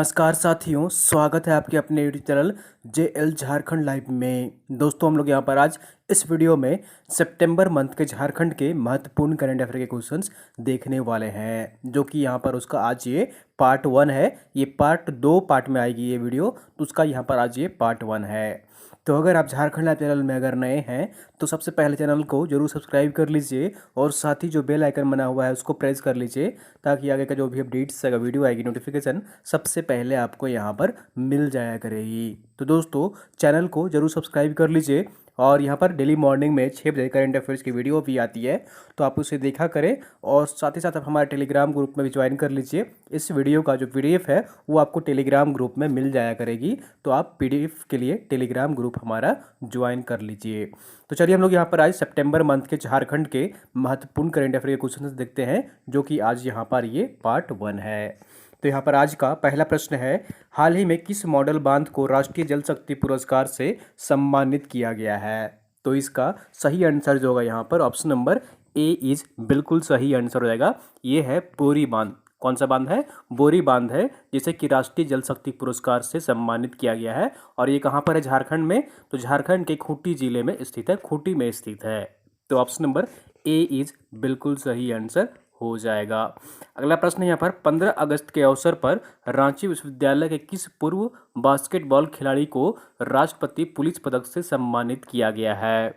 नमस्कार साथियों, स्वागत है आपके अपने YouTube channel JL Jharkhand live में। दोस्तों, हम लोग यहाँ पर आज इस वीडियो में सितंबर मंथ के झारखंड के महत्वपूर्ण करंट अफेयर के क्वेश्चंस देखने वाले हैं, जो कि यहाँ पर उसका आज ये पार्ट 1 है। ये पार्ट 2 पार्ट में आएगी ये वीडियो, तो उसका यहाँ पर आज ये पार्ट 1 है। तो अगर आप झारखंड लाइव चैनल में अगर नए हैं तो सबसे पहले चैनल को जरूर सब्सक्राइब कर लीजिए और साथ ही जो बेल आइकन बना हुआ है उसको प्रेस कर लीजिए, ताकि आगे का जो भी अपडेट्स अगर वीडियो आएगी नोटिफिकेशन सबसे पहले आपको यहाँ पर मिल जाया करेगी। तो दोस्तों, चैनल को जरूर सब्सक्राइब कर लीजिए और यहाँ पर डेली मॉर्निंग में 6 बजे करंट अफेयर्स की वीडियो भी आती है, तो आप उसे देखा करें। और साथ ही साथ आप हमारे टेलीग्राम ग्रुप में भी ज्वाइन कर लीजिए। इस वीडियो का जो PDF है वो आपको टेलीग्राम ग्रुप में मिल जाया करेगी, तो आप PDF के लिए टेलीग्राम ग्रुप हमारा ज्वाइन कर लीजिए। तो चलिए हम लोग यहाँ पर आज सितंबर मंथ के झारखंड के महत्वपूर्ण करंट अफेयर के क्वेश्चन देखते हैं, जो कि आज यहाँ पर ये पार्ट 1 है। तो यहाँ पर आज का पहला प्रश्न है, हाल ही में किस मॉडल बांध को राष्ट्रीय जल शक्ति पुरस्कार से सम्मानित किया गया है? तो इसका सही आंसर जो होगा यहाँ पर ऑप्शन नंबर ए इज बिल्कुल सही आंसर हो जाएगा। ये है बोरी बांध। कौन सा बांध है? बोरी बांध है, जिसे कि राष्ट्रीय जल शक्ति पुरस्कार से सम्मानित किया गया है। और ये कहाँ पर है? झारखंड में। तो झारखंड के खूंटी जिले में स्थित है, खूंटी में स्थित है। तो ऑप्शन नंबर ए इज बिल्कुल सही आंसर हो जाएगा। अगला प्रश्न यहाँ पर 15 अगस्त के अवसर पर रांची विश्वविद्यालय के किस पूर्व बास्केटबॉल खिलाड़ी को राष्ट्रपति पुलिस पदक से सम्मानित किया गया है?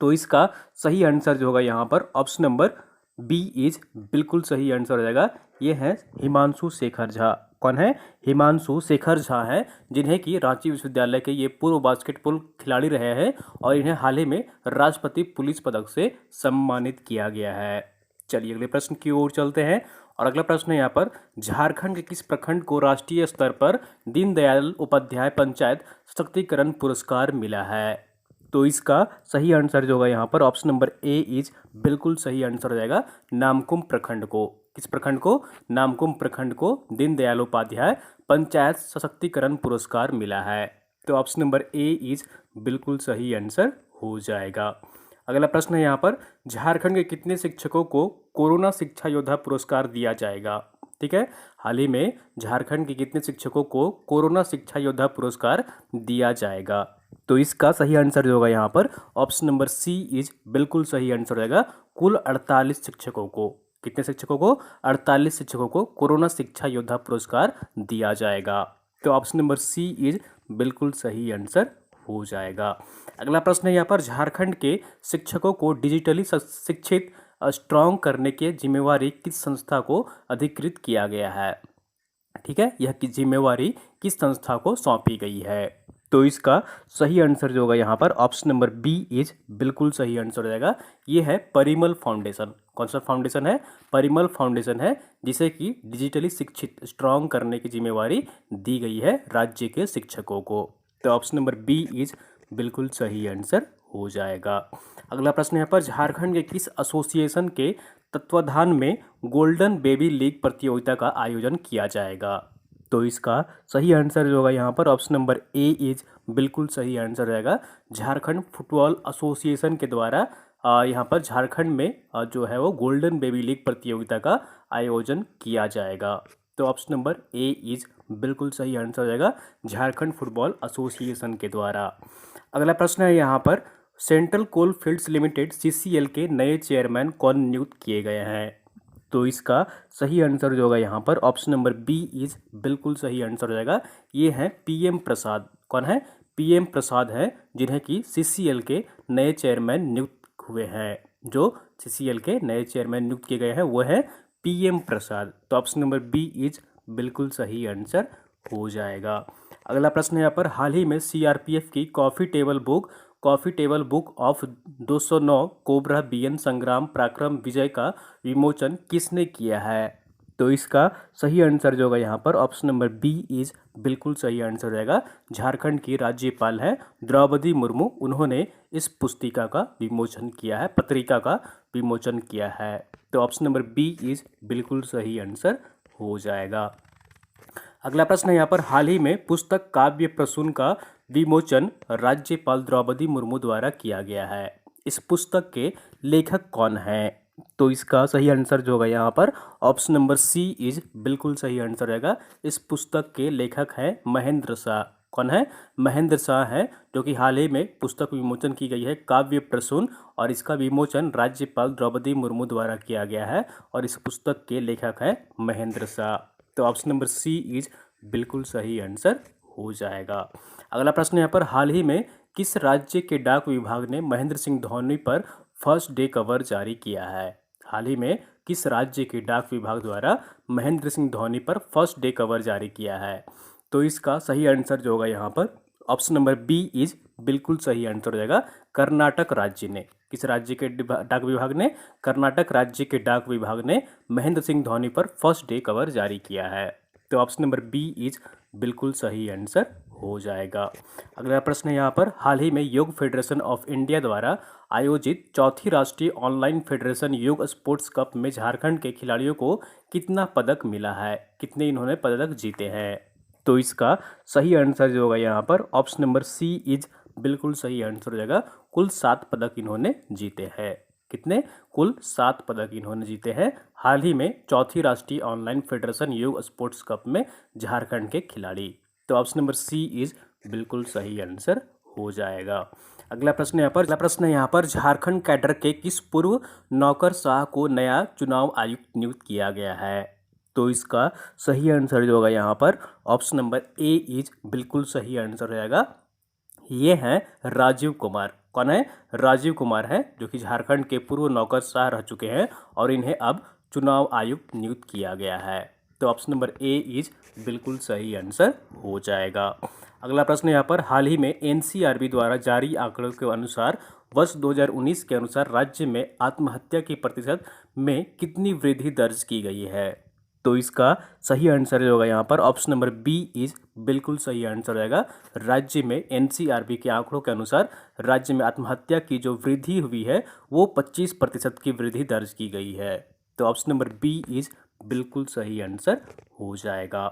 तो इसका सही आंसर जो होगा यहाँ पर ऑप्शन नंबर बी इज बिल्कुल सही आंसर हो जाएगा। ये है हिमांशु शेखर झा। कौन है? हिमांशु शेखर झा हैं, जिन्हें कि रांची विश्वविद्यालय के ये पूर्व बास्केटबॉल खिलाड़ी रहे हैं और इन्हें हाल ही में राष्ट्रपति पुलिस पदक से सम्मानित किया गया है। चलिए अगले प्रश्न की ओर चलते हैं। और अगला प्रश्न है यहाँ पर, झारखंड के किस प्रखंड को राष्ट्रीय स्तर पर दीनदयाल उपाध्याय पंचायत सशक्तिकरण पुरस्कार मिला है? तो इसका सही आंसर जो होगा यहाँ पर ऑप्शन नंबर ए इज बिल्कुल सही आंसर हो जाएगा। नामकुम प्रखंड को। किस प्रखंड को? नामकुम प्रखंड को दीनदयाल उपाध्याय पंचायत सशक्तिकरण पुरस्कार मिला है। तो ऑप्शन नंबर ए इज बिल्कुल सही आंसर हो जाएगा। अगला प्रश्न है यहाँ पर, झारखंड के कितने शिक्षकों को कोरोना शिक्षा योद्धा पुरस्कार दिया जाएगा? ठीक है, हाल ही में झारखंड के कितने शिक्षकों को कोरोना शिक्षा योद्धा पुरस्कार दिया जाएगा? तो इसका सही आंसर जो होगा यहाँ पर ऑप्शन नंबर सी इज बिल्कुल सही आंसर हो जाएगा। कुल 48 शिक्षकों को। कितने शिक्षकों को? 48 शिक्षकों को कोरोना शिक्षा योद्धा पुरस्कार दिया जाएगा। तो ऑप्शन नंबर सी इज बिल्कुल सही आंसर हो जाएगा। अगला प्रश्न है यहाँ पर, झारखंड के शिक्षकों को डिजिटली शिक्षित स्ट्रॉन्ग करने की जिम्मेवारी किस संस्था को अधिकृत किया गया है? ठीक है, यह की जिम्मेवारी किस संस्था को सौंपी गई है? तो इसका सही आंसर जो होगा यहाँ पर ऑप्शन नंबर बी इज बिल्कुल सही आंसर हो जाएगा। ये है परिमल फाउंडेशन। कौन सा फाउंडेशन है? परिमल फाउंडेशन है, जिसे कि डिजिटली शिक्षित स्ट्रॉन्ग करने की जिम्मेवारी दी गई है राज्य के शिक्षकों को। तो ऑप्शन नंबर बी इज बिल्कुल सही आंसर हो जाएगा। अगला प्रश्न यहाँ पर, झारखंड के किस एसोसिएशन के तत्वाधान में गोल्डन बेबी लीग प्रतियोगिता का आयोजन किया जाएगा? तो इसका सही आंसर जो होगा यहाँ पर ऑप्शन नंबर ए इज बिल्कुल सही आंसर रहेगा। झारखंड फुटबॉल एसोसिएशन के द्वारा यहाँ पर झारखंड में जो है वो गोल्डन बेबी लीग प्रतियोगिता का आयोजन किया जाएगा। तो ऑप्शन नंबर ए इज बिल्कुल सही आंसर हो जाएगा, झारखंड फुटबॉल एसोसिएशन के द्वारा। अगला प्रश्न है यहाँ पर, Central Coalfields Limited CCL के नए चेयरमैन कौन नियुक्त किए गए हैं? तो इसका सही आंसर जो होगा यहाँ पर ऑप्शन नंबर बी इज बिल्कुल सही आंसर हो जाएगा। ये हैं PM प्रसाद। कौन है? PM प्रसाद हैं, जिन्हें कि CCL के नए चेयरमैन नियुक्त हुए हैं। जो CCL के नए चेयरमैन नियुक्त किए गए हैं वो है PM प्रसाद। तो ऑप्शन नंबर बी इज बिल्कुल सही आंसर हो जाएगा। अगला प्रश्न है यहाँ पर, हाल ही में CRPF की coffee table book of 209 cobra BN संग्राम पराक्रम विजय का विमोचन किसने किया है? तो इसका सही आंसर जो होगा यहाँ पर ऑप्शन नंबर बी इज बिल्कुल सही आंसर रहेगा। झारखंड की राज्यपाल हैं द्रौपदी मुर्मू, उन्होंने इस पुस्तिका का विमोचन किया है, पत्रिका का विमोचन किया है। तो ऑप्शन नंबर बी इज बिल्कुल सही आंसर हो जाएगा। अगला प्रश्न है यहाँ पर, हाल ही में पुस्तक काव्य प्रसून का विमोचन राज्यपाल द्रौपदी मुर्मू द्वारा किया गया है। इस पुस्तक के लेखक कौन हैं? तो इसका सही आंसर जो होगा यहाँ पर ऑप्शन नंबर सी इज बिल्कुल सही आंसर रहेगा। इस पुस्तक के लेखक हैं महेंद्र शाह। कौन है? महेंद्र शाह हैं, जो कि हाल ही में पुस्तक विमोचन की गई है काव्य प्रसून, और इसका विमोचन राज्यपाल द्रौपदी मुर्मू द्वारा किया गया है, और इस पुस्तक के लेखक हैं महेंद्र शाह। तो ऑप्शन नंबर सी इज बिल्कुल सही आंसर हो जाएगा। अगला प्रश्न यहाँ पर, हाल ही में किस राज्य के डाक विभाग ने महेंद्र सिंह धोनी पर फर्स्ट डे कवर जारी किया है? हाल ही में किस राज्य के डाक विभाग द्वारा महेंद्र सिंह धोनी पर फर्स्ट डे कवर जारी किया है? तो इसका सही आंसर जो होगा यहाँ पर ऑप्शन नंबर बी इज बिल्कुल सही आंसर हो जाएगा। कर्नाटक राज्य ने, किस राज्य के डाक विभाग ने? कर्नाटक राज्य के डाक विभाग ने महेंद्र सिंह धोनी पर फर्स्ट डे कवर जारी किया है। तो ऑप्शन नंबर बी इज बिल्कुल सही आंसर हो जाएगा। अगला प्रश्न है यहाँ पर, हाल ही में योग फेडरेशन ऑफ इंडिया द्वारा आयोजित चौथी राष्ट्रीय ऑनलाइन फेडरेशन योग स्पोर्ट्स कप में झारखंड के खिलाड़ियों को कितना पदक मिला है? कितने इन्होंने पदक जीते हैं? तो इसका सही आंसर जो होगा यहाँ पर ऑप्शन नंबर सी इज बिल्कुल सही आंसर हो जाएगा। कुल 7 पदक इन्होंने जीते हैं। कितने? कुल 7 पदक इन्होंने जीते हैं हाल ही में चौथी राष्ट्रीय ऑनलाइन फेडरेशन योग स्पोर्ट्स कप में झारखंड के खिलाड़ी। तो ऑप्शन नंबर सी इज बिल्कुल सही आंसर हो जाएगा। अगला प्रश्न यहाँ पर झारखंड कैडर के किस पूर्व नौकरशाह को नया चुनाव आयुक्त नियुक्त किया गया है? तो इसका सही आंसर जो होगा यहाँ पर ऑप्शन नंबर ए इज बिल्कुल सही आंसर हो जाएगा। ये हैं राजीव कुमार। कौन है? राजीव कुमार हैं, जो कि झारखंड के पूर्व नौकरशाह रह चुके हैं, और इन्हें अब चुनाव आयुक्त नियुक्त किया गया है। तो ऑप्शन नंबर ए इज बिल्कुल सही आंसर हो जाएगा। अगला प्रश्न यहाँ पर, हाल ही में एनसीआरबी द्वारा जारी आंकड़ों के अनुसार वर्ष 2019 के अनुसार राज्य में आत्महत्या की प्रतिशत में कितनी वृद्धि दर्ज की गई है? तो इसका सही आंसर जो होगा यहाँ पर ऑप्शन नंबर बी इज बिल्कुल सही आंसर रहेगा। राज्य में एनसीआरबी के आंकड़ों के अनुसार राज्य में आत्महत्या की जो वृद्धि हुई है वो 25% की वृद्धि दर्ज की गई है। तो ऑप्शन नंबर बी इज बिल्कुल सही आंसर हो जाएगा।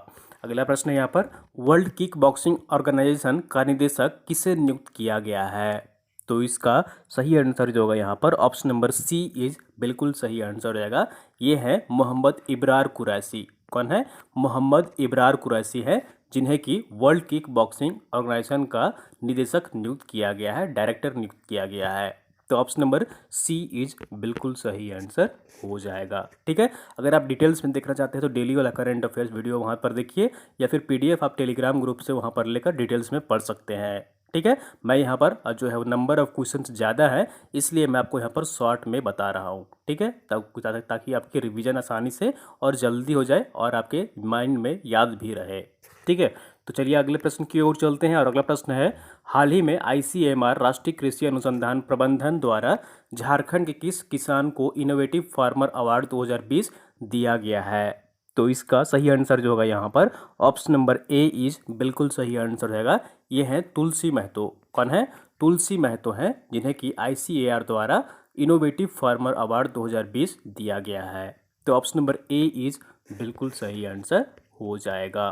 अगला प्रश्न यहाँ पर, वर्ल्ड किक बॉक्सिंग ऑर्गेनाइजेशन का निदेशक किसे नियुक्त किया गया है? तो इसका सही आंसर जो होगा यहाँ पर ऑप्शन नंबर सी इज बिल्कुल सही आंसर हो जाएगा। ये है मोहम्मद इब्रार कुरैशी। कौन है? मोहम्मद इब्रार कुरैशी है, जिन्हें कि वर्ल्ड किक बॉक्सिंग ऑर्गेनाइजेशन का निदेशक नियुक्त किया गया है, डायरेक्टर नियुक्त किया गया है। तो ऑप्शन नंबर सी इज बिल्कुल सही आंसर हो जाएगा। ठीक है, अगर आप डिटेल्स में देखना चाहते हैं तो डेली वाला करंट अफेयर्स वीडियो वहाँ पर देखिए, या फिर पीडीएफ आप टेलीग्राम ग्रुप से वहाँ पर लेकर डिटेल्स में पढ़ सकते हैं। ठीक है, मैं यहाँ पर जो है वो नंबर ऑफ क्वेश्चंस ज़्यादा है, इसलिए मैं आपको यहाँ पर शॉर्ट में बता रहा हूँ। ठीक है, ताकि आपकी रिवीजन आसानी से और जल्दी हो जाए और आपके माइंड में याद भी रहे। ठीक है, तो चलिए अगले प्रश्न की ओर चलते हैं, और अगला प्रश्न है, हाल ही में आईसीएमआर राष्ट्रीय कृषि अनुसंधान प्रबंधन द्वारा झारखंड के किस किसान को इनोवेटिव फार्मर अवार्ड 2020 दिया गया है? तो इसका सही आंसर जो होगा यहाँ पर ऑप्शन नंबर ए इज बिल्कुल सही आंसर रहेगा। ये हैं तुलसी महतो। कौन है? तुलसी महतो हैं, जिन्हें कि आईसीएआर द्वारा इनोवेटिव फार्मर अवार्ड 2020 दिया गया है। तो ऑप्शन नंबर ए इज बिल्कुल सही आंसर हो जाएगा।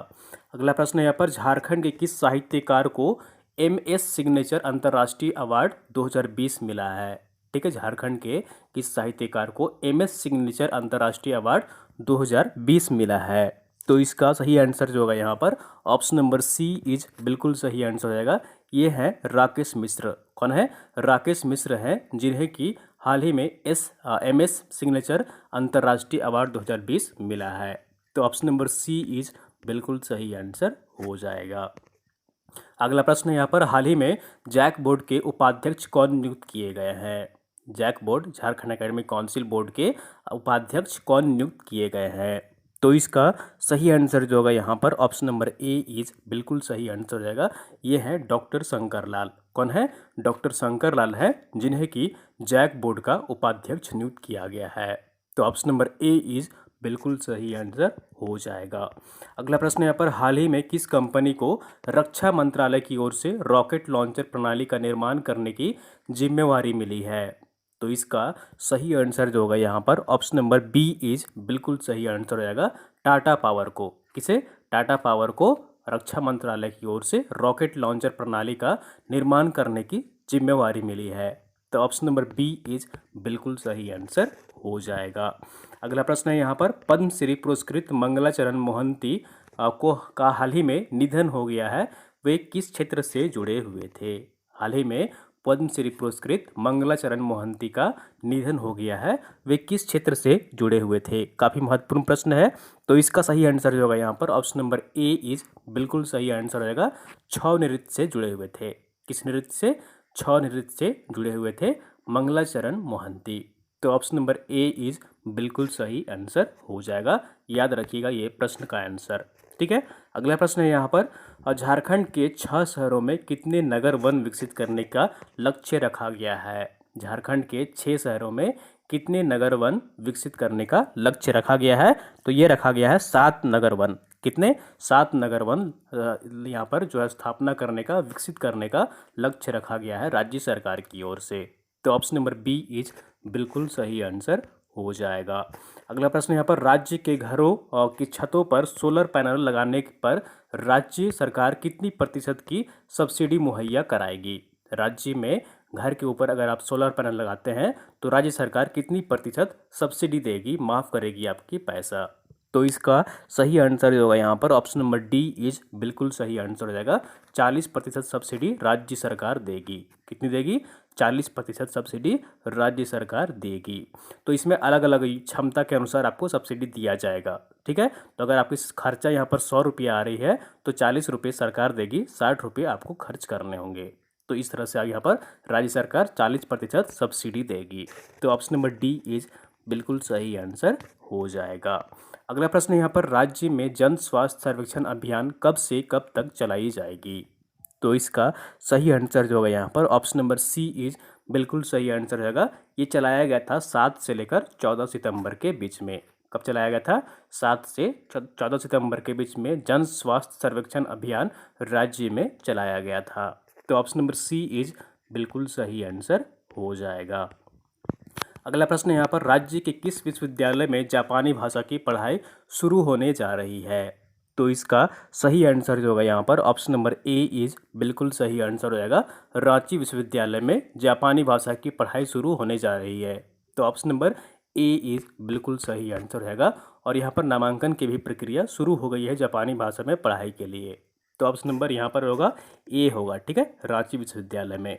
अगला प्रश्न यहाँ पर, झारखंड के किस साहित्यकार को एमएस सिग्नेचर अंतर्राष्ट्रीय अवार्ड 2020 मिला है? ठीक है, झारखंड के किस साहित्यकार को एमएस सिग्नेचर अंतर्राष्ट्रीय अवार्ड 2020 मिला है? तो इसका सही आंसर जो होगा यहाँ पर ऑप्शन नंबर सी इज बिल्कुल सही आंसर हो जाएगा। ये है राकेश मिश्र। कौन है? राकेश मिश्र हैं, जिन्हें कि हाल ही में एमएस सिग्नेचर अंतर्राष्ट्रीय अवार्ड 2020 मिला है। तो ऑप्शन नंबर सी इज बिल्कुल सही आंसर हो जाएगा। अगला प्रश्न यहाँ पर, हाल ही में जैक बोर्ड के उपाध्यक्ष कौन नियुक्त किए गए हैं? JAC board, Jharkhand Academic Council Board के उपाध्यक्ष कौन नियुक्त किए गए हैं? तो इसका सही आंसर जो होगा यहाँ पर ऑप्शन नंबर ए इज बिल्कुल सही आंसर हो जाएगा। ये है डॉक्टर शंकर लाल। कौन है? डॉक्टर शंकर लाल है, जिन्हें कि जैक बोर्ड का उपाध्यक्ष नियुक्त किया गया है। तो ऑप्शन नंबर ए इज बिल्कुल सही आंसर हो जाएगा। अगला प्रश्न यहाँ पर, हाल ही में किस कंपनी को रक्षा मंत्रालय की ओर से रॉकेट लॉन्चर प्रणाली का निर्माण करने की जिम्मेवारी मिली है? तो इसका सही आंसर जो होगा यहाँ पर ऑप्शन नंबर बी इज बिल्कुल सही आंसर हो जाएगा। टाटा पावर को। किसे? टाटा पावर को रक्षा मंत्रालय की ओर से रॉकेट लॉन्चर प्रणाली का निर्माण करने की जिम्मेवारी मिली है। तो ऑप्शन नंबर बी इज बिल्कुल सही आंसर हो जाएगा। अगला प्रश्न है यहाँ पर, पद्मश्री पुरस्कृत मंगलाचरण मोहंती को का हाल ही में निधन हो गया है, वे किस क्षेत्र से जुड़े हुए थे? हाल ही में पद्मश्री पुरस्कृत मंगलाचरण मोहंती का निधन हो गया है, वे किस क्षेत्र से जुड़े हुए थे? काफ़ी महत्वपूर्ण प्रश्न है। तो इसका सही आंसर जो होगा यहाँ पर ऑप्शन नंबर ए इज बिल्कुल सही आंसर हो जाएगा। छौ नृत्य से जुड़े हुए थे। किस नृत्य से? छौ नृत्य से जुड़े हुए थे मंगलाचरण मोहंती। तो ऑप्शन नंबर ए इज बिल्कुल सही आंसर हो जाएगा। याद रखिएगा ये प्रश्न का आंसर। ठीक है, अगला प्रश्न है यहाँ पर, झारखंड के 6 शहरों में कितने नगर वन विकसित करने का लक्ष्य रखा गया है? झारखंड के 6 शहरों में कितने नगर वन विकसित करने का लक्ष्य रखा गया है? तो ये रखा गया है 7 नगर वन। कितने? 7 नगर वन यहाँ पर जो है स्थापना करने का, विकसित करने का लक्ष्य रखा गया है राज्य सरकार की ओर से। तो ऑप्शन नंबर बी इज बिल्कुल सही आंसर हो जाएगा। अगला प्रश्न यहाँ पर, राज्य के घरों की छतों पर सोलर पैनल लगाने पर राज्य सरकार कितनी प्रतिशत की सब्सिडी मुहैया कराएगी? राज्य में घर के ऊपर अगर आप सोलर पैनल लगाते हैं तो राज्य सरकार कितनी प्रतिशत सब्सिडी देगी, माफ़ करेगी आपकी पैसा? तो इसका सही आंसर होगा यहाँ पर ऑप्शन नंबर डी इज बिल्कुल सही आंसर हो जाएगा। 40% सब्सिडी राज्य सरकार देगी। कितनी देगी? 40% सब्सिडी राज्य सरकार देगी। तो इसमें अलग अलग क्षमता के अनुसार आपको सब्सिडी दिया जाएगा। ठीक है, तो अगर आपकी खर्चा यहाँ पर 100 रुपया आ रही है तो 40 रुपये सरकार देगी, 60 रुपये आपको खर्च करने होंगे। तो इस तरह से यहाँ पर राज्य सरकार 40% सब्सिडी देगी। तो ऑप्शन नंबर डी इज बिल्कुल सही आंसर हो जाएगा। अगला प्रश्न यहाँ पर, राज्य में जन स्वास्थ्य सर्वेक्षण अभियान कब से कब तक चलाई जाएगी? तो इसका सही आंसर जो होगा यहाँ पर ऑप्शन नंबर सी इज बिल्कुल सही आंसर रहेगा। ये चलाया गया था 7 से लेकर 14 सितंबर के बीच में। कब चलाया गया था? 7 से 14 सितंबर के बीच में जन स्वास्थ्य सर्वेक्षण अभियान राज्य में चलाया गया था। तो ऑप्शन नंबर सी इज बिल्कुल सही आंसर हो जाएगा। अगला प्रश्न यहाँ पर, राज्य के किस विश्वविद्यालय में जापानी भाषा की पढ़ाई शुरू होने जा रही है? तो इसका सही आंसर जो होगा यहाँ पर ऑप्शन नंबर ए इज बिल्कुल सही आंसर हो जाएगा। रांची विश्वविद्यालय में जापानी भाषा की पढ़ाई शुरू होने जा रही है। तो ऑप्शन नंबर ए इज बिल्कुल सही आंसर रहेगा। और यहाँ पर नामांकन की भी प्रक्रिया शुरू हो गई है जापानी भाषा में पढ़ाई के लिए। तो ऑप्शन नंबर यहाँ पर होगा ए होगा। ठीक है, रांची विश्वविद्यालय में।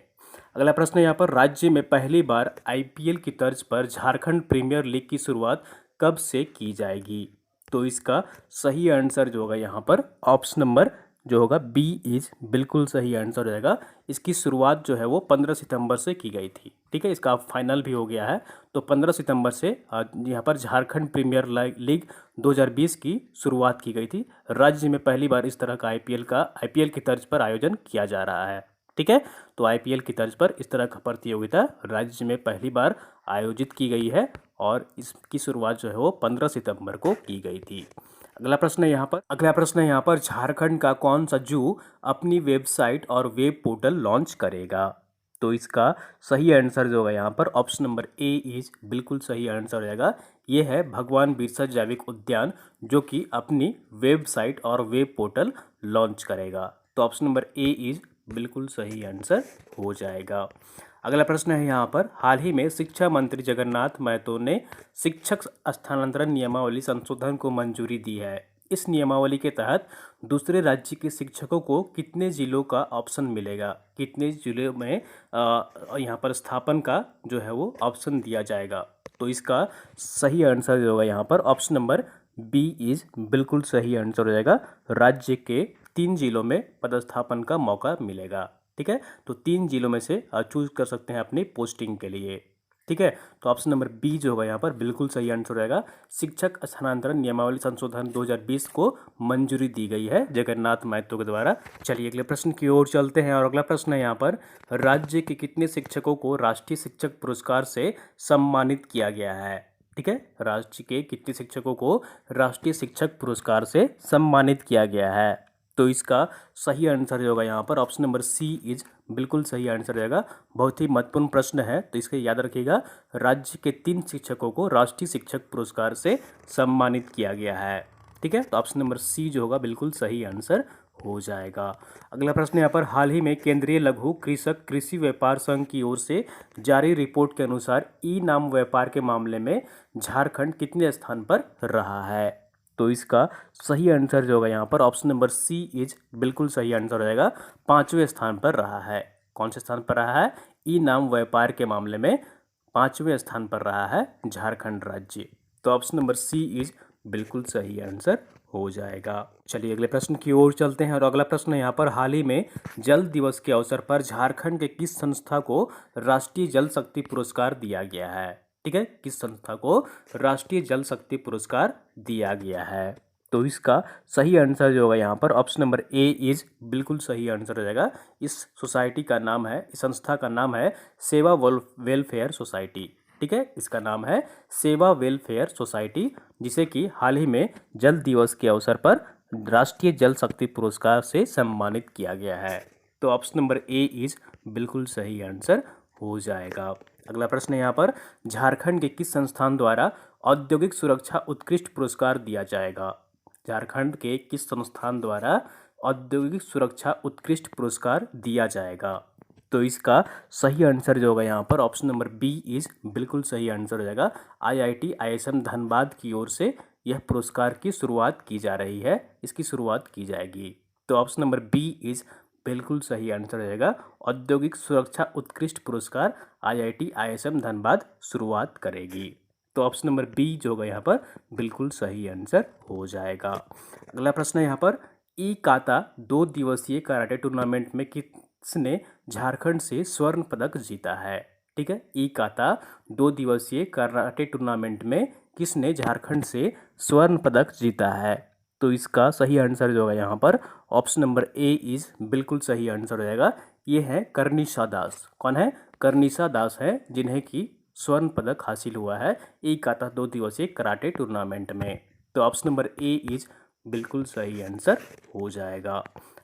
अगला प्रश्न यहाँ पर, राज्य में पहली बार आईपीएल की तर्ज पर झारखंड प्रीमियर लीग की शुरुआत कब से की जाएगी? तो इसका सही आंसर जो होगा यहाँ पर ऑप्शन नंबर जो होगा बी इज बिल्कुल सही आंसर हो जाएगा। इसकी शुरुआत जो है वो 15 सितंबर से की गई थी। ठीक है, इसका फाइनल भी हो गया है। तो 15 सितंबर से यहाँ पर झारखंड प्रीमियर लीग 2020 की शुरुआत की गई थी। राज्य में पहली बार इस तरह का आईपीएल की तर्ज पर आयोजन किया जा रहा है। ठीक है, तो आईपीएल की तर्ज पर इस तरह का प्रतियोगिता राज्य में पहली बार आयोजित की गई है और इसकी शुरुआत जो है वो 15 सितंबर को की गई थी। अगला प्रश्न है यहाँ पर, झारखंड का कौन सा जू अपनी वेबसाइट और वेब पोर्टल लॉन्च करेगा? तो इसका सही आंसर जो होगा यहाँ पर ऑप्शन नंबर ए इज बिल्कुल सही आंसर हो जाएगा। ये है भगवान बिरसा जैविक उद्यान, जो कि अपनी वेबसाइट और वेब पोर्टल लॉन्च करेगा। तो ऑप्शन नंबर ए इज बिल्कुल सही आंसर हो जाएगा। अगला प्रश्न है यहाँ पर, हाल ही में शिक्षा मंत्री जगन्नाथ महतो ने शिक्षक स्थानांतरण नियमावली संशोधन को मंजूरी दी है। इस नियमावली के तहत दूसरे राज्य के शिक्षकों को कितने जिलों का ऑप्शन मिलेगा? कितने जिलों में यहाँ पर स्थापन का जो है वो ऑप्शन दिया जाएगा? तो इसका सही आंसर जो होगा यहाँ पर ऑप्शन नंबर बी इज बिल्कुल सही आंसर हो जाएगा। राज्य के 3 जिलों में पदस्थापन का मौका मिलेगा। ठीक है, तो 3 जिलों में से चूज कर सकते हैं अपनी पोस्टिंग के लिए। ठीक है, तो ऑप्शन नंबर बी जो होगा यहाँ पर बिल्कुल सही आंसर रहेगा। शिक्षक स्थानांतरण नियमावली संशोधन 2020 को मंजूरी दी गई है जगन्नाथ महतो के द्वारा। चलिए अगले प्रश्न की ओर चलते हैं और अगला प्रश्न है यहाँ पर, राज्य के कितने शिक्षकों को राष्ट्रीय शिक्षक पुरस्कार से सम्मानित किया गया है? ठीक है, राज्य के कितने शिक्षकों को राष्ट्रीय शिक्षक पुरस्कार से सम्मानित किया गया है? तो इसका सही आंसर जो होगा यहाँ पर ऑप्शन नंबर सी इज बिल्कुल सही आंसर रहेगा। बहुत ही महत्वपूर्ण प्रश्न है, तो इसके याद रखिएगा। राज्य के 3 शिक्षकों को राष्ट्रीय शिक्षक पुरस्कार से सम्मानित किया गया है। ठीक है, तो ऑप्शन नंबर सी जो होगा बिल्कुल सही आंसर हो जाएगा। अगला प्रश्न यहाँ पर, हाल ही में केंद्रीय लघु कृषक कृषि व्यापार संघ की ओर से जारी रिपोर्ट के अनुसार ई नाम व्यापार के मामले में झारखंड कितने स्थान पर रहा है? तो इसका सही आंसर जो होगा यहाँ पर ऑप्शन नंबर सी इज बिल्कुल सही आंसर हो जाएगा, 5वें स्थान पर रहा है। कौन से स्थान पर रहा है? ई नाम व्यापार के मामले में 5वें स्थान पर रहा है झारखंड राज्य। तो ऑप्शन नंबर सी इज बिल्कुल सही आंसर हो जाएगा। चलिए अगले प्रश्न की ओर चलते हैं और अगला प्रश्न यहाँ पर, हाल ही में जल दिवस के अवसर पर झारखंड के किस संस्था को राष्ट्रीय जल शक्ति पुरस्कार दिया गया है? ठीक है, किस संस्था को राष्ट्रीय जल शक्ति पुरस्कार दिया गया है? तो इसका सही आंसर जो होगा यहाँ पर ऑप्शन नंबर ए इज बिल्कुल सही आंसर हो जाएगा। इस सोसाइटी का नाम है, इस संस्था का नाम है सेवा वेलफेयर सोसाइटी। ठीक है, इसका नाम है सेवा वेलफेयर सोसाइटी, जिसे कि हाल ही में जल दिवस के अवसर पर राष्ट्रीय जल शक्ति पुरस्कार से सम्मानित किया गया है। तो ऑप्शन नंबर ए इज बिल्कुल सही आंसर हो जाएगा। अगला प्रश्न यहाँ पर, झारखंड के किस संस्थान द्वारा औद्योगिक सुरक्षा उत्कृष्ट पुरस्कार दिया जाएगा? झारखंड के किस संस्थान द्वारा औद्योगिक सुरक्षा उत्कृष्ट पुरस्कार दिया जाएगा? तो इसका सही आंसर जो होगा यहाँ पर ऑप्शन नंबर बी इज बिल्कुल सही आंसर हो जाएगा। आईआईटी ISM धनबाद की ओर से यह पुरस्कार की शुरुआत की जा रही है, इसकी शुरुआत की जाएगी। तो ऑप्शन नंबर बी इज बिल्कुल सही आंसर हो जाएगा। औद्योगिक सुरक्षा उत्कृष्ट पुरस्कार IIT ISM धनबाद शुरुआत करेगी। तो ऑप्शन नंबर बी जो होगा यहाँ पर बिल्कुल सही आंसर हो जाएगा। अगला प्रश्न यहाँ पर, ई काता 2 दिवसीय कराटे टूर्नामेंट में किसने झारखंड से स्वर्ण पदक जीता है? ठीक है, ई काता 2 दिवसीय कराटे टूर्नामेंट में किसने झारखंड से स्वर्ण पदक जीता है? तो इसका सही आंसर जो होगा यहाँ पर ऑप्शन नंबर ए इज बिल्कुल सही आंसर हो जाएगा। ये है करनीशा दास। कौन है? करनीशा दास है, जिन्हें की स्वर्ण पदक हासिल हुआ है ई काता 2 दिवसीय कराटे टूर्नामेंट में। तो ऑप्शन नंबर ए इज बिल्कुल सही आंसर हो जाएगा।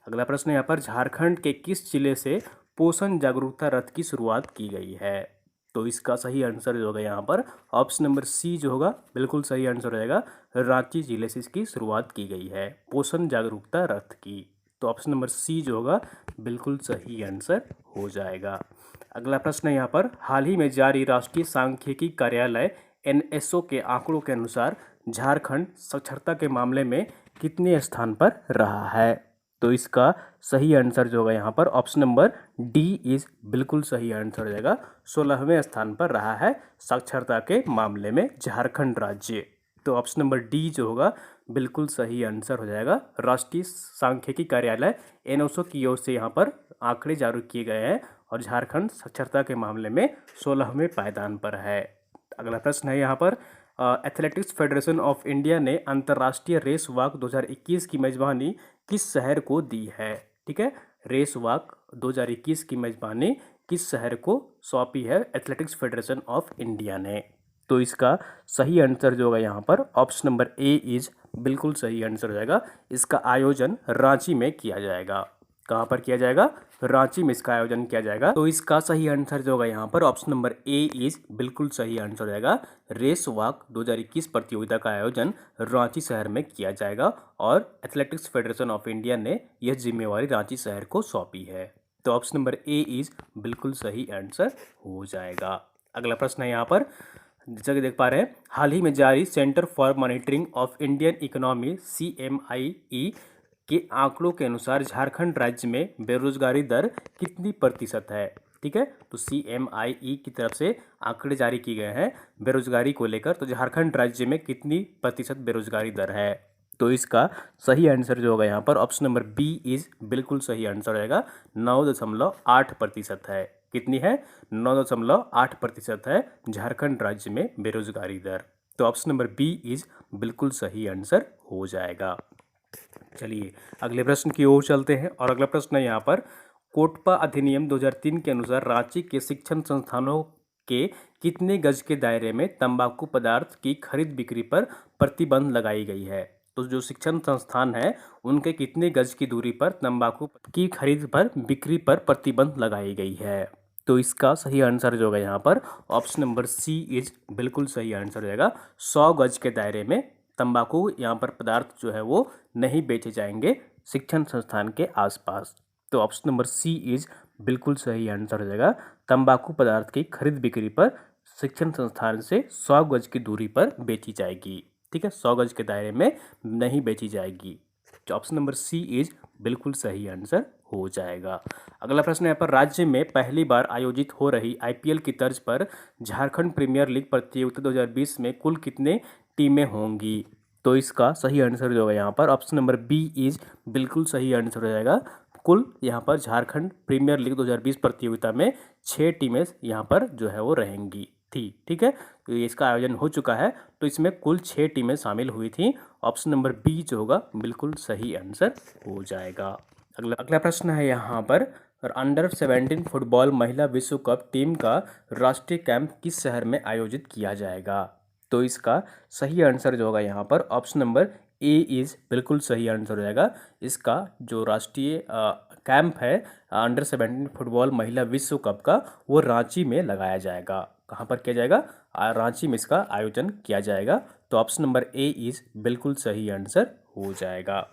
अगला प्रश्न यहाँ पर, झारखंड के किस जिले से पोषण जागरूकता रथ की शुरुआत की गई है? तो इसका सही आंसर जो होगा यहाँ पर ऑप्शन नंबर सी जो होगा बिल्कुल सही आंसर हो जाएगा। रांची जिले से इसकी शुरुआत की गई है पोषण जागरूकता रथ की। तो ऑप्शन नंबर सी जो होगा बिल्कुल सही आंसर हो जाएगा। अगला प्रश्न यहाँ पर, हाल ही में जारी राष्ट्रीय सांख्यिकी कार्यालय NSO के आंकड़ों के अनुसार झारखंड साक्षरता के मामले में कितने स्थान पर रहा है? तो इसका सही आंसर जो होगा यहाँ पर ऑप्शन नंबर डी इज बिल्कुल सही आंसर हो जाएगा। 16वें स्थान पर रहा है साक्षरता के मामले में झारखंड राज्य। तो ऑप्शन नंबर डी जो होगा बिल्कुल सही आंसर हो जाएगा। राष्ट्रीय सांख्यिकी कार्यालय NSO की ओर से यहाँ पर आंकड़े जारी किए गए हैं और झारखंड साक्षरता के मामले में 16वें पायदान पर है। अगला प्रश्न है यहाँ पर, एथलेटिक्स फेडरेशन ऑफ इंडिया ने अंतर्राष्ट्रीय रेस वॉक 2021 की मेजबानी किस शहर को दी है? ठीक है, रेस वॉक 2021 की मेजबानी किस शहर को सौंपी है एथलेटिक्स फेडरेशन ऑफ इंडिया ने? तो इसका सही आंसर जो होगा यहाँ पर ऑप्शन नंबर ए इज बिल्कुल सही आंसर हो जाएगा। इसका आयोजन रांची में किया जाएगा। कहाँ पर किया जाएगा? रांची में इसका आयोजन किया जाएगा। तो इसका सही आंसर जो होगा यहाँ पर ऑप्शन नंबर ए इज बिल्कुल सही आंसर हो जाएगा। रेस वॉक 2021 प्रतियोगिता का आयोजन रांची शहर में किया जाएगा और एथलेटिक्स फेडरेशन ऑफ इंडिया ने यह जिम्मेवारी रांची शहर को सौंपी है। तो ऑप्शन नंबर ए इज बिल्कुल सही आंसर हो जाएगा। अगला प्रश्न है यहाँ पर, जैसा कि देख पा रहे हैं, हाल ही में जारी centre for monitoring of Indian economy CMIE के आंकड़ों के अनुसार झारखंड राज्य में बेरोजगारी दर कितनी प्रतिशत है? ठीक है, तो CMIE की तरफ से आंकड़े जारी किए गए हैं बेरोजगारी को लेकर। तो झारखंड राज्य में कितनी प्रतिशत बेरोजगारी दर है? तो इसका सही आंसर जो होगा यहाँ पर ऑप्शन नंबर बी इज बिल्कुल सही आंसर रहेगा। 9.8% है। कितनी है? 9.8% है झारखंड राज्य में बेरोजगारी दर। तो ऑप्शन नंबर बी इज बिल्कुल सही आंसर हो जाएगा। चलिए अगले प्रश्न की ओर चलते हैं और अगला प्रश्न है यहाँ पर, कोटपा अधिनियम 2003 के अनुसार रांची के शिक्षण संस्थानों के कितने गज के दायरे में तंबाकू पदार्थ की खरीद बिक्री पर प्रतिबंध लगाई गई है? तो जो शिक्षण संस्थान है उनके कितने गज की दूरी पर तंबाकू की खरीद पर बिक्री पर प्रतिबंध लगाई गई है? तो इसका सही आंसर जो होगा यहाँ पर ऑप्शन नंबर सी इज बिल्कुल सही आंसर रहेगा। 100 गज के दायरे में तंबाकू यहाँ पर पदार्थ जो है वो नहीं बेचे जाएंगे शिक्षण संस्थान के आसपास। तो ऑप्शन नंबर सी इज बिल्कुल सही आंसर हो जाएगा। तंबाकू पदार्थ की खरीद बिक्री पर शिक्षण संस्थान से 100 गज की दूरी पर बेची जाएगी। ठीक है, 100 गज के दायरे में नहीं बेची जाएगी। तो ऑप्शन नंबर सी इज बिल्कुल सही आंसर हो जाएगा। अगला प्रश्न यहाँ पर, राज्य में पहली बार आयोजित हो रही आईपीएल की तर्ज पर झारखंड प्रीमियर लीग प्रतियोगिता 2020 में कुल कितने टीमें होंगी? तो इसका सही आंसर जो होगा यहाँ पर ऑप्शन नंबर बी इज बिल्कुल सही आंसर हो जाएगा। कुल यहाँ पर झारखंड प्रीमियर लीग 2020 प्रतियोगिता में 6 टीमें यहाँ पर जो है वो रहेंगी थी। ठीक है, तो इसका आयोजन हो चुका है, तो इसमें कुल 6 टीमें शामिल हुई थी। ऑप्शन नंबर बी जो होगा बिल्कुल सही आंसर हो जाएगा। अगला प्रश्न है यहाँ पर, अंडर 17 फुटबॉल महिला विश्व कप टीम का राष्ट्रीय कैंप किस शहर में आयोजित किया जाएगा? तो इसका सही आंसर जो होगा यहाँ पर ऑप्शन नंबर ए इज बिल्कुल सही आंसर हो जाएगा। इसका जो राष्ट्रीय कैंप है अंडर 17 फुटबॉल महिला विश्व कप का, वो रांची में लगाया जाएगा। कहाँ पर किया जाएगा? रांची में इसका आयोजन किया जाएगा। तो ऑप्शन नंबर ए इज बिल्कुल सही आंसर हो जाएगा।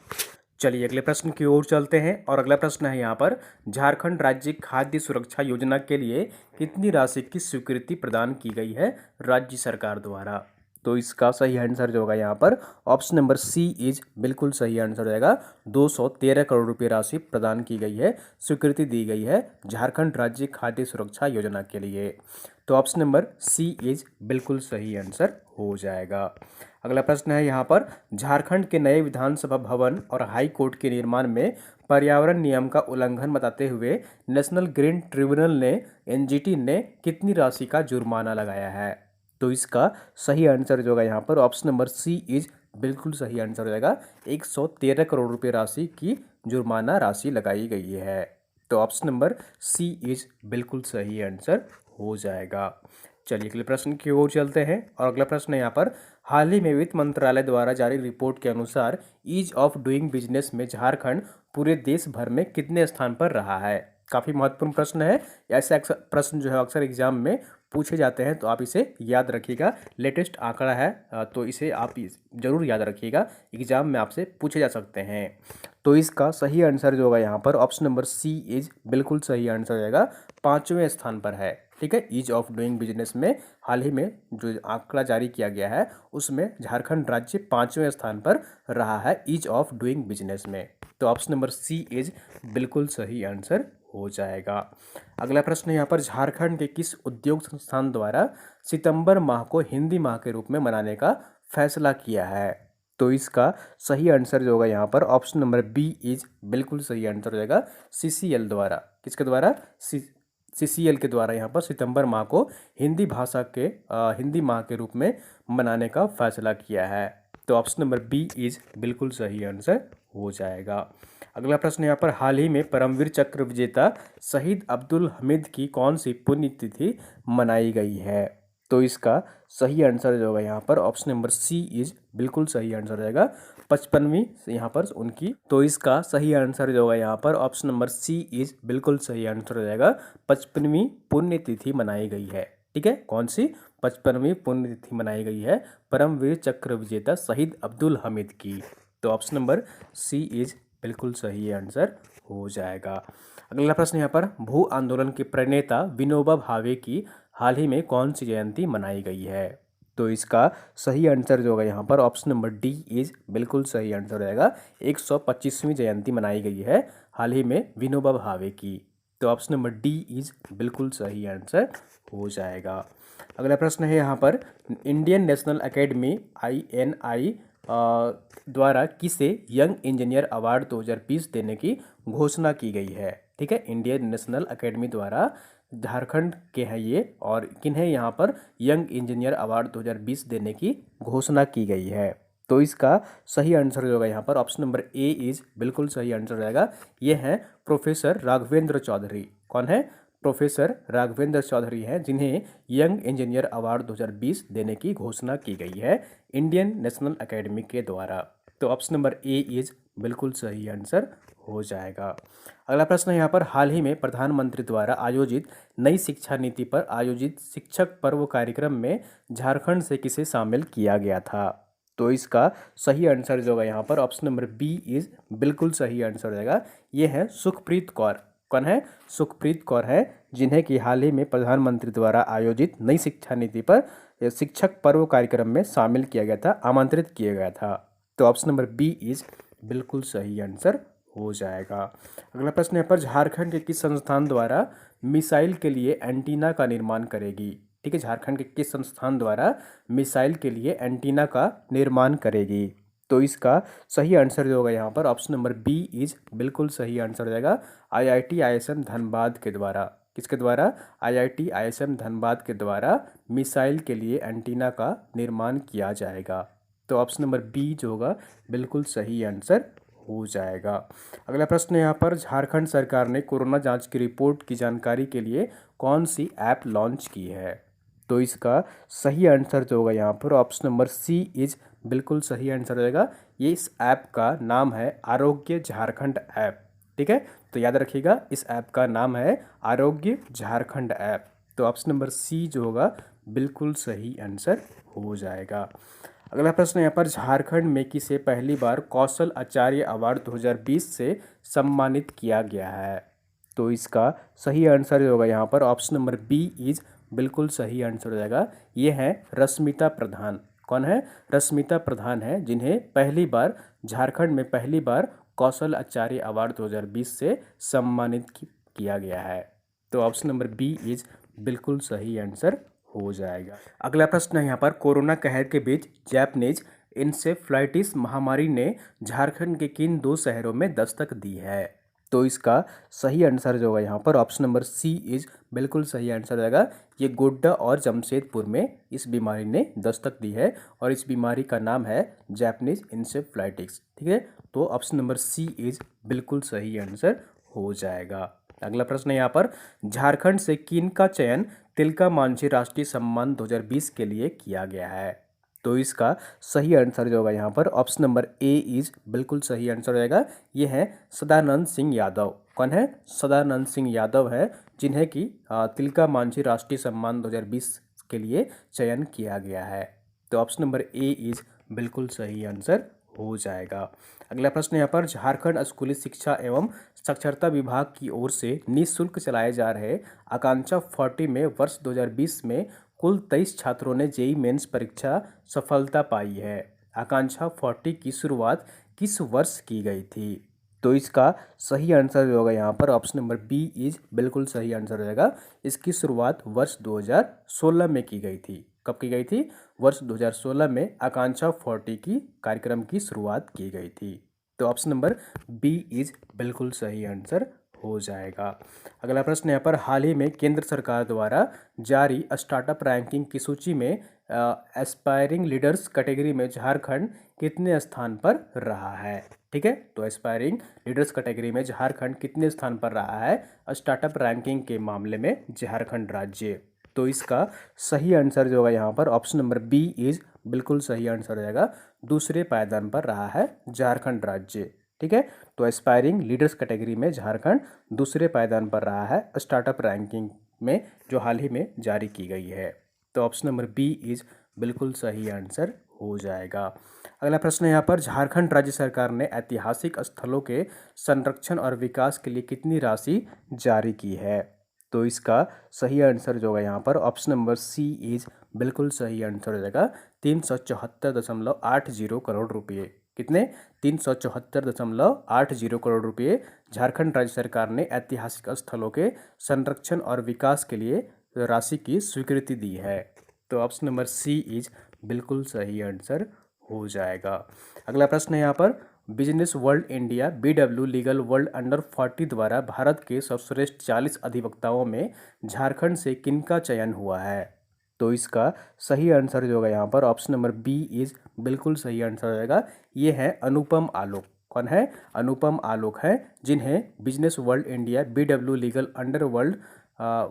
चलिए अगले प्रश्न की ओर चलते हैं, और अगला प्रश्न है यहाँ पर, झारखंड राज्य खाद्य सुरक्षा योजना के लिए कितनी राशि की स्वीकृति प्रदान की गई है राज्य सरकार द्वारा? तो इसका सही आंसर जो होगा यहाँ पर ऑप्शन नंबर सी इज बिल्कुल सही आंसर हो जाएगा। 213 करोड़ रुपये राशि प्रदान की गई है, स्वीकृति दी गई है झारखंड राज्य खाद्य सुरक्षा योजना के लिए। तो ऑप्शन नंबर सी इज बिल्कुल सही आंसर हो जाएगा। अगला प्रश्न है यहाँ पर, झारखंड के नए विधानसभा भवन और हाई कोर्ट के निर्माण में पर्यावरण नियम का उल्लंघन बताते हुए नेशनल ग्रीन ट्रिब्यूनल ने एनजीटी ने कितनी राशि का जुर्माना लगाया है? तो इसका सही आंसर जो होगा यहाँ पर ऑप्शन नंबर सी इज बिल्कुल सही आंसर हो जाएगा। 113 करोड़ रुपये राशि की जुर्माना राशि लगाई गई है। तो ऑप्शन नंबर सी इज बिल्कुल सही आंसर हो जाएगा। चलिए अगले प्रश्न की ओर चलते हैं, और अगला प्रश्न है यहाँ पर, हाल ही में वित्त मंत्रालय द्वारा जारी रिपोर्ट के अनुसार ईज ऑफ डूइंग बिजनेस में झारखंड पूरे देश भर में कितने स्थान पर रहा है? काफ़ी महत्वपूर्ण प्रश्न है। ऐसे अक्सर प्रश्न जो है अक्सर एग्जाम में पूछे जाते हैं, तो आप इसे याद रखिएगा। लेटेस्ट आंकड़ा है, तो इसे आप जरूर याद रखिएगा, एग्जाम में आपसे पूछे जा सकते हैं। तो इसका सही आंसर जो होगा यहाँ पर ऑप्शन नंबर सी इज बिल्कुल सही आंसर हो जाएगा। 5वें स्थान पर है। ठीक है, ईज ऑफ डूइंग बिजनेस में हाल ही में जो आंकड़ा जारी किया गया है, उसमें झारखंड राज्य 5वें स्थान पर रहा है ईज ऑफ डूइंग बिजनेस में। तो ऑप्शन नंबर सी इज बिल्कुल सही आंसर हो जाएगा। अगला प्रश्न यहाँ पर, झारखंड के किस उद्योग संस्थान द्वारा सितंबर माह को हिंदी माह के रूप में मनाने का फैसला किया है? तो इसका सही आंसर जो होगा यहाँ पर ऑप्शन नंबर बी इज बिल्कुल सही आंसर हो जाएगा। सीसीएल द्वारा, किसके द्वारा? सीसीएल के द्वारा यहाँ पर सितंबर माह को हिंदी भाषा के हिंदी माह के रूप में मनाने का फैसला किया है। तो ऑप्शन नंबर बी इज बिल्कुल सही आंसर हो जाएगा। अगला प्रश्न यहाँ पर, हाल ही में परमवीर चक्र विजेता शहीद अब्दुल हमीद की कौन सी पुण्यतिथि मनाई गई है? तो इसका सही आंसर जो होगा यहाँ पर ऑप्शन नंबर सी इज बिल्कुल सही आंसर हो जाएगा। 55वीं यहाँ पर उनकी, तो इसका सही आंसर जो होगा यहाँ पर ऑप्शन नंबर सी इज बिल्कुल सही आंसर हो जाएगा। 55वीं पुण्यतिथि मनाई गई है। ठीक है, कौन सी? 55वीं पुण्यतिथि मनाई गई है परमवीर चक्र विजेता शहीद अब्दुल हमीद की। तो ऑप्शन नंबर सी इज बिल्कुल सही आंसर हो जाएगा। अगला प्रश्न यहाँ पर, भू आंदोलन के प्रणेता विनोबा भावे की हाल ही में कौन सी जयंती मनाई गई है? तो इसका सही आंसर जो होगा यहाँ पर ऑप्शन नंबर डी इज बिल्कुल सही आंसर रहेगा। 125वीं जयंती मनाई गई है हाल ही में विनोबा भावे की। तो ऑप्शन नंबर डी इज बिल्कुल सही आंसर हो जाएगा। अगला प्रश्न है यहाँ पर, इंडियन नेशनल एकेडमी INI द्वारा किसे यंग इंजीनियर अवार्ड 2020 देने की घोषणा की गई है? ठीक है, इंडियन नेशनल एकेडमी द्वारा झारखंड के हैं ये, और किन्हें यहाँ पर यंग इंजीनियर अवार्ड 2020 देने की घोषणा की गई है? तो इसका सही आंसर जो होगा यहाँ पर ऑप्शन नंबर ए इज बिल्कुल सही आंसर रहेगा। ये हैं प्रोफेसर राघवेंद्र चौधरी। कौन है? प्रोफेसर राघवेंद्र चौधरी हैं, जिन्हें यंग इंजीनियर अवार्ड 2020 देने की घोषणा की गई है इंडियन नेशनल एकेडमी के द्वारा। तो ऑप्शन नंबर ए इज बिल्कुल सही आंसर हो जाएगा। अगला प्रश्न यहाँ पर, हाल ही में प्रधानमंत्री द्वारा आयोजित नई शिक्षा नीति पर आयोजित शिक्षक पर्व कार्यक्रम में झारखंड से किसे शामिल किया गया था? तो इसका सही आंसर जो होगा यहाँ पर ऑप्शन नंबर बी इज बिल्कुल सही आंसर हो जाएगा। ये है सुखप्रीत कौर। कौन है? सुखप्रीत कौर है, जिन्हें कि हाल ही में प्रधानमंत्री द्वारा आयोजित नई शिक्षा नीति पर शिक्षक पर्व कार्यक्रम में शामिल किया गया था, आमंत्रित किया गया था। तो ऑप्शन नंबर बी इज बिल्कुल सही आंसर हो जाएगा। अगला प्रश्न यहाँ पर झारखंड के किस संस्थान द्वारा मिसाइल के लिए एंटीना का निर्माण करेगी? ठीक है, झारखंड के किस संस्थान द्वारा मिसाइल के लिए एंटीना का निर्माण करेगी? तो इसका सही आंसर जो होगा यहाँ पर ऑप्शन नंबर बी इज बिल्कुल सही आंसर हो जाएगा। IIT ISM धनबाद के द्वारा। किसके द्वारा? IIT ISM धनबाद के द्वारा मिसाइल के लिए एंटीना का निर्माण किया जाएगा। तो ऑप्शन नंबर बी जो होगा बिल्कुल सही आंसर हो जाएगा। अगला प्रश्न यहाँ पर झारखंड सरकार ने कोरोना जांच की रिपोर्ट की जानकारी के लिए कौन सी ऐप लॉन्च की है? तो इसका सही आंसर जो होगा यहाँ पर ऑप्शन नंबर सी इज बिल्कुल सही आंसर हो जाएगा। ये इस ऐप का नाम है आरोग्य झारखंड ऐप। ठीक है, तो याद रखिएगा इस ऐप का नाम है आरोग्य झारखंड ऐप। तो ऑप्शन नंबर सी जो होगा बिल्कुल सही आंसर हो जाएगा। अगला प्रश्न यहाँ पर झारखंड में किसे पहली बार कौशल आचार्य अवार्ड 2020 से सम्मानित किया गया है? तो इसका सही आंसर जो होगा यहाँ पर ऑप्शन नंबर बी इज बिल्कुल सही आंसर हो जाएगा। ये है रश्मिता प्रधान। कौन है? रश्मिता प्रधान है, जिन्हें पहली बार झारखंड में पहली बार कौशल आचार्य अवार्ड 2020 से सम्मानित किया गया है। तो ऑप्शन नंबर बी इज बिल्कुल सही आंसर हो जाएगा। अगला प्रश्न है यहाँ पर कोरोना कहर के बीच जैपनीज इंसेफ्लाइटिस महामारी ने झारखंड के किन 2 शहरों में दस्तक दी है? तो इसका सही आंसर जो होगा यहाँ पर ऑप्शन नंबर सी इज बिल्कुल सही आंसर हो जाएगा। ये गोड्डा और जमशेदपुर में इस बीमारी ने दस्तक दी है और इस बीमारी का नाम है जैपनीज इंसेफ्लाइटिस। ठीक है, तो ऑप्शन नंबर सी इज बिल्कुल सही आंसर हो जाएगा। अगला प्रश्न है यहाँ पर झारखंड से किन का चयन तिलका मांझी राष्ट्रीय सम्मान 2020 के लिए किया गया है? तो इसका सही आंसर जो होगा यहाँ पर ऑप्शन नंबर ए इज बिल्कुल सही आंसर हो जाएगा। ये है सदानंद सिंह यादव। कौन है? सदानंद सिंह यादव है, जिन्हें कि तिलका मांझी राष्ट्रीय सम्मान 2020 के लिए चयन किया गया है। तो ऑप्शन नंबर ए इज बिल्कुल सही आंसर हो जाएगा। अगला प्रश्न यहाँ पर झारखंड स्कूली शिक्षा एवं साक्षरता विभाग की ओर से निःशुल्क चलाए जा रहे आकांक्षा 40 में वर्ष 2020 में कुल 23 छात्रों ने जेईई मेंस परीक्षा सफलता पाई है। आकांक्षा 40 की शुरुआत किस वर्ष की गई थी? तो इसका सही आंसर जो होगा यहाँ पर ऑप्शन नंबर बी इज बिल्कुल सही आंसर हो जाएगा। इसकी शुरुआत वर्ष 2016 में की गई थी। कब की गई थी? वर्ष 2016 में आकांक्षा 40 की कार्यक्रम की शुरुआत की गई थी। तो ऑप्शन नंबर बी इज बिल्कुल सही आंसर हो जाएगा। अगला प्रश्न यहाँ पर हाल ही में केंद्र सरकार द्वारा जारी स्टार्टअप रैंकिंग की सूची में एस्पायरिंग लीडर्स कैटेगरी में झारखंड कितने स्थान पर रहा है? ठीक है, तो एस्पायरिंग लीडर्स कैटेगरी में झारखंड कितने स्थान पर रहा है स्टार्टअप रैंकिंग के मामले में झारखंड राज्य? तो इसका सही आंसर जो होगा यहाँ पर ऑप्शन नंबर बी इज बिल्कुल सही आंसर हो जाएगा। दूसरे पायदान पर रहा है झारखंड राज्य। ठीक है, तो एस्पायरिंग लीडर्स कैटेगरी में झारखंड दूसरे पायदान पर रहा है स्टार्टअप रैंकिंग में, जो हाल ही में जारी की गई है। तो ऑप्शन नंबर बी इज बिल्कुल सही आंसर हो जाएगा। अगला प्रश्न है यहाँ पर झारखंड राज्य सरकार ने ऐतिहासिक स्थलों के संरक्षण और विकास के लिए कितनी राशि जारी की है? तो इसका सही आंसर जो होगा यहाँ पर ऑप्शन नंबर सी इज बिल्कुल सही आंसर हो जाएगा। 374.80 करोड़ रुपये। कितने? 374.80 करोड़ रुपये झारखंड राज्य सरकार ने ऐतिहासिक स्थलों के संरक्षण और विकास के लिए राशि की स्वीकृति दी है। तो ऑप्शन नंबर सी इज बिल्कुल सही आंसर हो जाएगा। अगला प्रश्न है यहाँ पर business world India BW legal world under 40 द्वारा भारत के सर्वश्रेष्ठ 40 अधिवक्ताओं में झारखंड से किनका चयन हुआ है? तो इसका सही आंसर जो होगा यहाँ पर ऑप्शन नंबर बी इज बिल्कुल सही आंसर हो जाएगा। ये है अनुपम आलोक। कौन है? अनुपम आलोक है, जिन्हें business world India BW legal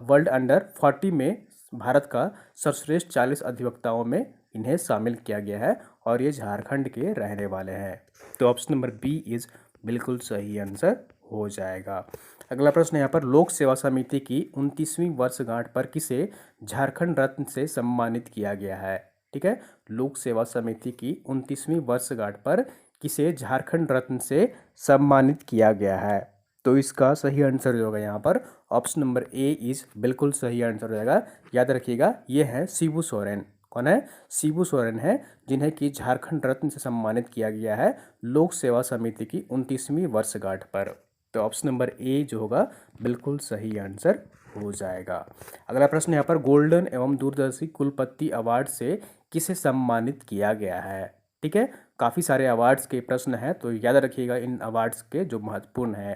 world under 40 में भारत का सर्वश्रेष्ठ 40 अधिवक्ताओं में इन्हें शामिल किया गया है और ये झारखंड के रहने वाले हैं। तो ऑप्शन नंबर बी इज बिल्कुल सही आंसर हो जाएगा। अगला प्रश्न यहाँ पर लोक सेवा समिति की 29वीं वर्षगांठ पर किसे झारखंड रत्न से सम्मानित किया गया है? ठीक है। ठीक है। लोक सेवा समिति की 29वीं वर्षगांठ पर किसे झारखंड रत्न से सम्मानित किया गया है? तो इसका सही आंसर जो होगा यहाँ पर ऑप्शन नंबर ए इज बिल्कुल सही आंसर हो जाएगा। याद रखिएगा, ये है शिबू सोरेन। कौन है? शिबू सोरेन है, जिन्हें कि झारखंड रत्न से सम्मानित किया गया है लोक सेवा समिति की 29वीं वर्षगांठ पर। तो ऑप्शन नंबर ए जो होगा बिल्कुल सही आंसर हो जाएगा। अगला प्रश्न यहाँ पर गोल्डन एवं दूरदर्शी कुलपति अवार्ड से किसे सम्मानित किया गया है? ठीक है, काफ़ी सारे अवार्ड्स के प्रश्न हैं, तो याद रखिएगा इन अवार्ड्स के जो महत्वपूर्ण है।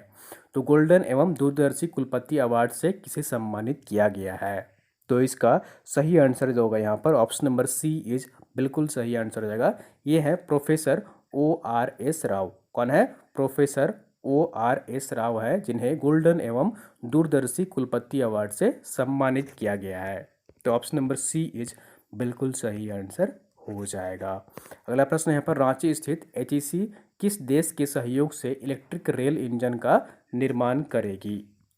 तो गोल्डन एवं दूरदर्शी कुलपति अवार्ड से किसे सम्मानित किया गया है? तो इसका सही आंसर जो होगा यहाँ पर ऑप्शन नंबर सी इज बिल्कुल सही आंसर हो जाएगा। ये है प्रोफेसर ORS राव। कौन है? प्रोफेसर ORS राव है, जिन्हें गोल्डन एवं दूरदर्शी कुलपति अवार्ड से सम्मानित किया गया है। तो ऑप्शन नंबर सी इज बिल्कुल सही आंसर हो जाएगा। अगला प्रश्न यहाँ पर रांची स्थित HEC किस देश के सहयोग से इलेक्ट्रिक रेल इंजन का निर्माण करेगी?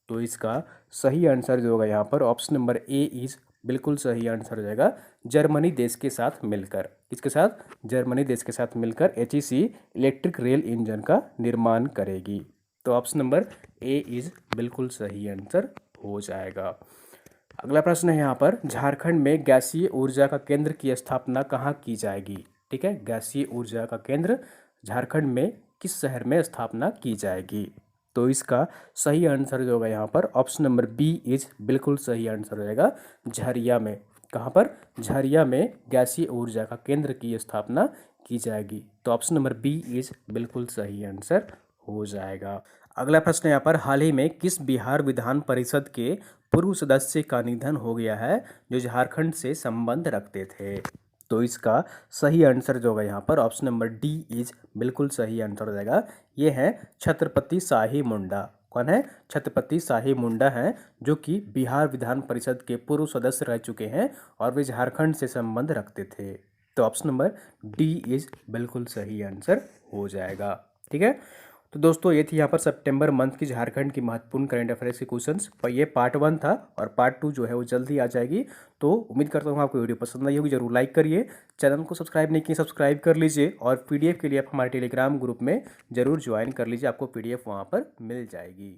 तो इसका सही आंसर जो होगा यहाँ पर ऑप्शन नंबर ए इज बिल्कुल सही आंसर हो जाएगा। जर्मनी देश के साथ मिलकर। किसके साथ? जर्मनी देश के साथ मिलकर HEC इलेक्ट्रिक रेल इंजन का निर्माण करेगी। तो ऑप्शन नंबर ए इज बिल्कुल सही आंसर हो जाएगा। अगला प्रश्न है यहाँ पर झारखंड में गैसीय ऊर्जा का केंद्र की स्थापना कहाँ की जाएगी? ठीक है, गैसीय ऊर्जा का केंद्र झारखंड में किस शहर में स्थापना की जाएगी? तो इसका सही आंसर जो होगा यहाँ पर ऑप्शन नंबर बी इज बिल्कुल सही आंसर हो जाएगा। झरिया में। कहाँ पर? झरिया में गैसीय ऊर्जा का केंद्र की स्थापना की जाएगी। तो ऑप्शन नंबर बी इज बिल्कुल सही आंसर हो जाएगा। अगला प्रश्न यहाँ पर हाल ही में किस बिहार विधान परिषद के पूर्व सदस्य का निधन हो गया है जो झारखंड से संबंध रखते थे? तो इसका सही आंसर जो होगा यहाँ पर ऑप्शन नंबर डी इज बिल्कुल सही आंसर हो जाएगा। ये है छत्रपति शाही मुंडा। कौन है? छत्रपति शाही मुंडा हैं, जो कि बिहार विधान परिषद के पूर्व सदस्य रह चुके हैं और वे झारखंड से संबंध रखते थे। तो ऑप्शन नंबर डी इज बिल्कुल सही आंसर हो जाएगा। ठीक है, तो दोस्तों ये थी यहाँ पर सितंबर मंथ की झारखंड की महत्वपूर्ण करंट अफेयर्स के क्वेश्चंस। पर ये पार्ट 1 था और पार्ट 2 जो है वो जल्दी आ जाएगी। तो उम्मीद करता हूँ आपको वीडियो पसंद आई होगी। जरूर लाइक करिए, चैनल को सब्सक्राइब नहीं किए सब्सक्राइब कर लीजिए और PDF के लिए आप हमारे टेलीग्राम ग्रुप में जरूर ज्वाइन कर लीजिए, आपको PDF वहाँ पर मिल जाएगी।